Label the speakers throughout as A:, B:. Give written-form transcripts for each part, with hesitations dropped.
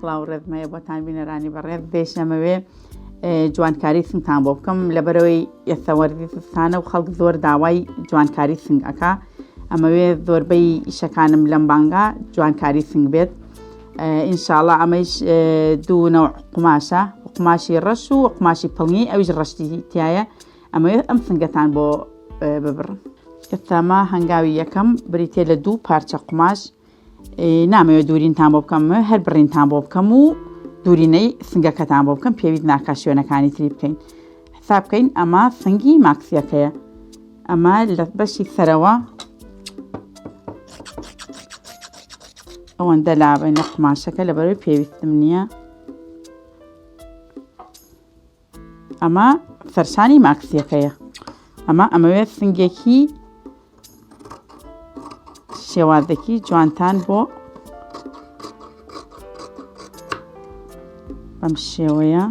A: سڵاو ڕێزمەیە بۆتان بینەرانی بەڕێز دێشەمەوێ جوانکاری سنگتان بۆ بکەم لەبەرەوەی ئێستاوەرزی سستانە و خەڵک زۆر داوای جوانکاری سنگ ئەکا ئەمەوێ زۆربەی ئیشەکانم لەم بانگا جوانکاری سنگ بێت ئینشاءڵڵا ئەمەش دوو نەوع قماشە قماشی ڕەش و قماشی پڵنی ئەویش ڕەشتی تایە ئەمەوێ ئەم سنگەتان بۆ ببڕن ئێستاما هەنگاوی یەکەم بریتێ لە دوو پارچە قماش نامەوێت دوورینتان بۆ بکەم هەر بڕینتان بۆ بکەم و دوورینەی سنگەکەتان بۆ بکەم پێویست ناکا شوێنەکانی تری بکەین حساب بکەین ئەمە سنگی ماکسیەکەیە ئەمە لە بەشی سەرەوە ئەوەندە لابێنە قماشەکە لەبەرەوەی پێویستم نییە ئەمە سەرشانی ماکسیەکەیە ئەمەوێت سنگێکی شێوازێکی جوانتان بۆ بەم شێوەیە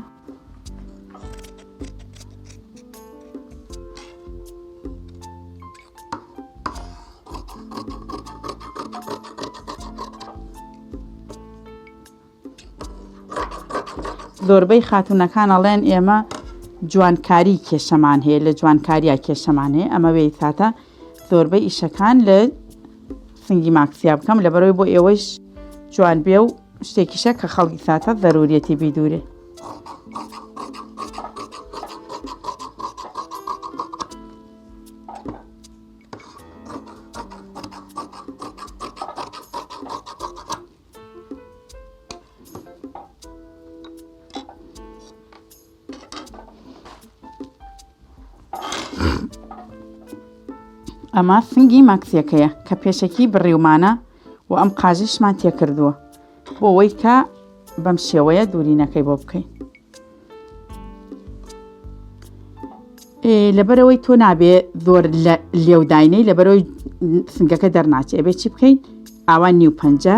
A: زۆربەی خاتوونەکان ئەڵێن ئێمە جوانکاری کێشەمان هەیە لە جوانکاریە کێشەمان هەیە ئەمە وێتاتە زۆربەی ئیشەکان لە سنگی ماکسیا بکەم لەبەرەوەی بۆ ئێوەش جوان بێ و شتێکیشە کە خەڵکی ساتە ضرورەتی بیدوورێ ئەمە سنگی ماکسیەکەیە کە پێشەکی بڕیومانە و ئەم قاژشمان تێکردووە بۆ ئەوەی کە بەم شێوەیە دوورینەکەی بۆ بکەین لەبەرەوەی تۆ نابێ زۆر لێوداینەی لەبەرەوەی سنگەکە دەرناچێ بێ چی بکەین ئاوان نیو پەنجە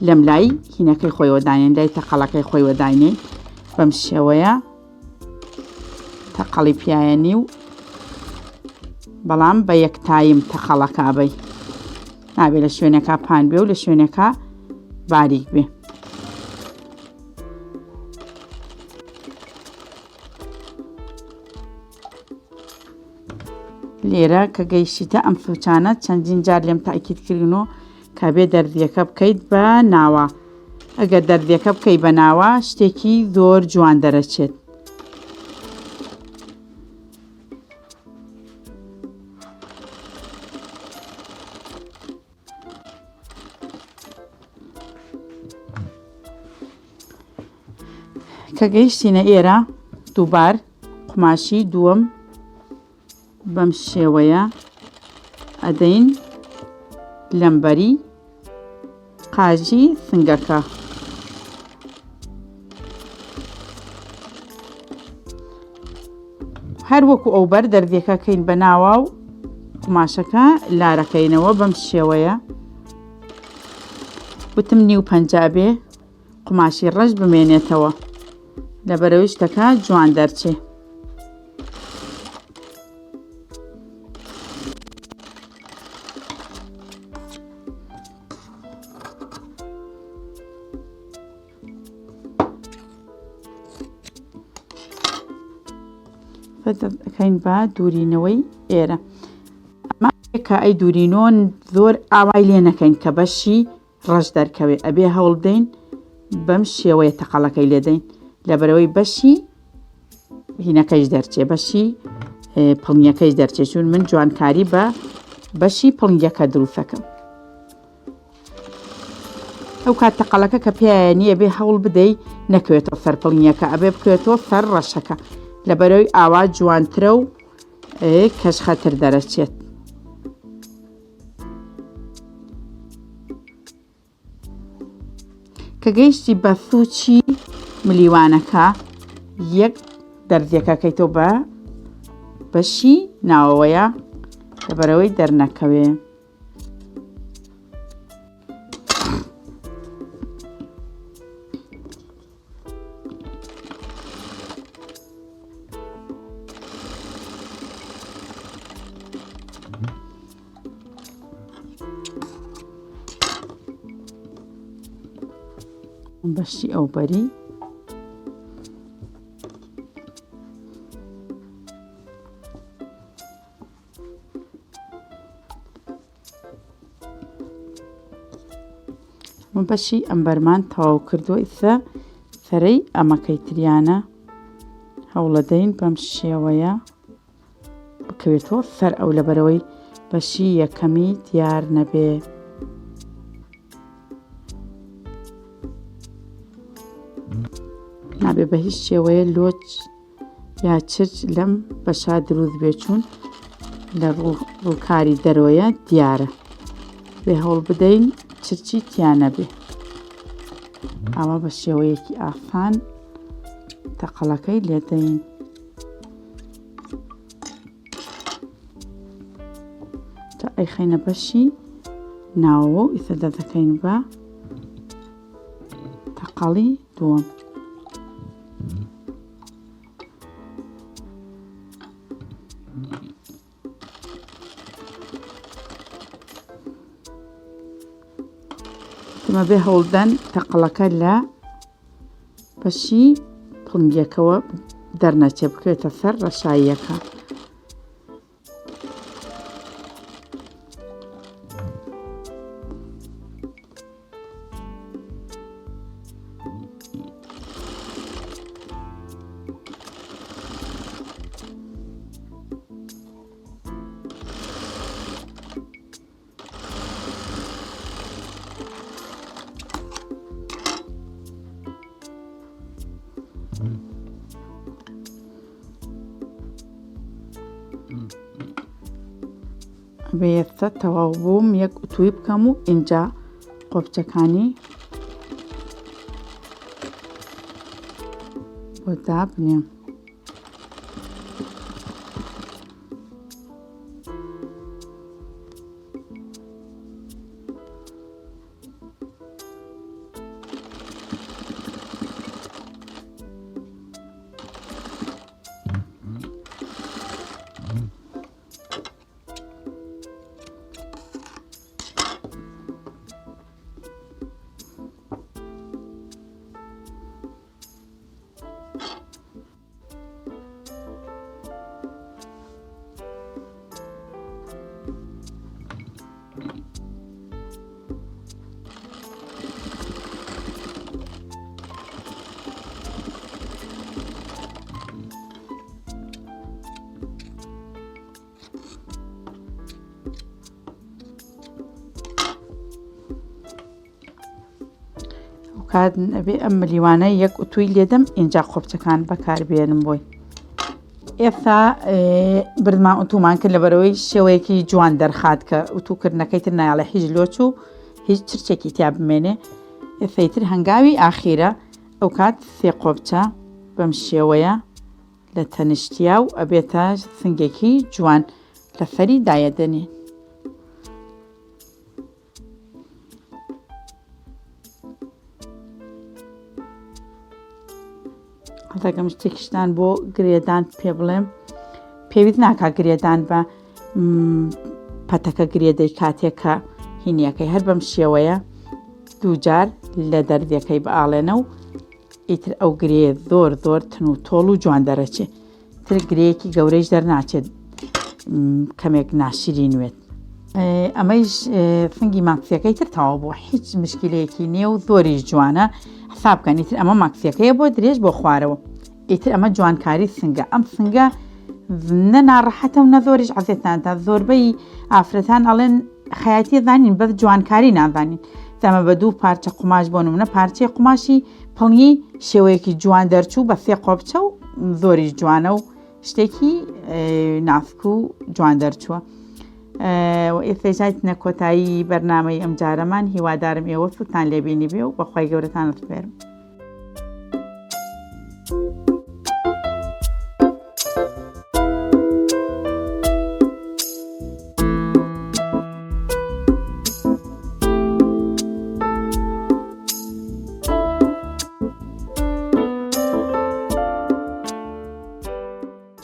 A: لەم لای هینەکەی خۆی وەداینێن لای تەقەڵەکەی خۆی وەداینێ بەم شێوەیە تەقەڵی پیایەنی و بەڵام بە یەکتایم تەقەڵەکە بەی نابێ لە شوێنەکە پان بێ و لە شوێنەکە باریک بێ لێرە کە گەیشتە ئەم سوچانە چەندین جار لێم تاکید کردنەوە کە بێ دەردیەکە بکەیت بە ناوە ئەگەر دەردیەکە بکەیت بە ناوە شتێکی زۆر جوان دەرەچێت کە گەیشتینە ئێرە دووبار قماشی دووەم بەم شێوەیە ئەدەین لەمبەری قاژی سنگەکە هەر وەکو ئەو بەر دەردیەکەکەین بە ناوە و قماشەکە لارەکەینەوە بەم شێوەیە وتم نیو پەنجابێ قماشی ڕەش بمێنێتەوە لەبەرەوەی شتەکە جوان دەرچێ ئەکەین بە دوورینەوەی ئێرە ئەمە کە ئەی دوورینۆن زۆر ئاوای لێ نەکەین کە بەشی ڕەش دەرکەوێ ئەبێ هەوڵ بدەین بەم شێوەیە تەقەڵەکەی لێدەین لەبەرەوەی بەشی هینەکەیش دەرچێ بەشی پڵنیەکەیش دەرچێ چون من جوانکاری بە بەشی پڵنگەکە دروستەکەم ئەو کات تەقەڵەکە کە پێیە نییە بێ هەوڵ بدەی نەکەوێتەوە سەر پڵنیەکە ئەبێ بکوێتەوە سەر ڕەشەکە لەبەرەوەی ئاوا جوانترە و کەشخەتر دەرەچێت کە گەیشتی بە سوچی ملیوانەکە یەک دەردیەکەکەیتەوە بە بەشی ناوەوەیە لەبەرەوەی دەرنەکەوێ بەشی ئەو بەری من بەشی ئەمبەرمان تەواو کردووە. ئیسا سەرەی ئەمەکەی تریانە هەوڵەدەین بەم شێوەیە بکەوێتەوە سەر ئەو لەبەرەوەی بەشی یەکەمی دیار نەبێ. نابێ بە هیچ شێوەیە لۆچ یا چرچ لەم بەشا دروست بێ، چوون لە ڕووکاری دەرەوەیە دیارە. بێ هەوڵ بدەین چرچی تیا نەبێ. ئەوە بە شێوەیەکی ئاسان تەقەڵەکەی لێدەین. تا ئەیخەینە بەشی ناوەوە و ئیسە دەکەین بە تەقەڵی دووەم. ئەمە بێ هەوڵدان تەقەڵەکە لە بەشی پڵنگیەکەوە دەرنەچێ بکرێتە سەر ڕەشاییەکە. بێتە تەواو بووم یەک ئوتوی بکەم و ئینجا قۆبچەکانی بۆ دابنێم. کات ئەبێ ئەم ملیوانە یەک ئوتوی لێدەم ئینجا قۆبچەکان بەکاربێنم بۆی. ئێستا بردمان ئوتومان کرد لەبەرەوەی شێوەیەکی جوان دەرخات کە ئوتوکردنەکەی تر نایڵێ هیچ لۆچ و هیچ چرچێکی تیا بمێنێ. ئێستایتر هەنگاوی ئاخیرە ئەو کات سێ قۆبچە بەم شێوەیە لە تەنیشتیا و ئەبێتە سنگێکی جوان لەسەری دایەدەنێ. هەڵدەگەم شتێکیشتان بۆ گرێدان پێ بڵێم، پێویست ناکا گرێدان بە پەتەکە گرێدەی کاتێک کە هینیەکەی هەر بەم شێوەیە دووجار لە دەردەکەی بەئاڵێنە و ئیتر ئەو گرێ زۆر زۆر تن و تۆڵ و جوان دەرەچێ. تر گرەیەکی گەورەیش دەرناچێت کەمێک ناشرینوێت. ئەمەیش سنگی ماکسیەکەی تر تەواو بووە، هیچ مشکلەیەکی نییە و زۆریش جوانە. حساب بکەن ئیتر ئەمە ماکسیەکەیە بۆ درێژ بۆ خوارەوە. ئیتر ئەمە جوانکاری سنگە. ئەم سنگە نە ناڕەحەتە و نە زۆریش عەزێتاندا. زۆربەی ئافرەتان ئەڵێن خەیاتی زانین بەس جوانکاری نازانین. ئەمە بە دوو پارچە قوماش بۆ نمونە پارچەی قوماشی پڵنگی شێوەیەکی جوان دەرچوو بە سێ قۆبچە و زۆریش جوانە و شتێکی ناسک و جوان دەرچووە. ئێستاژایت نەکۆتایی بەرنامەی ئەم جارەمان هیوادارم ئێوە سوتان لێبینی بێ و بەخوای گەورەتان سپێرم.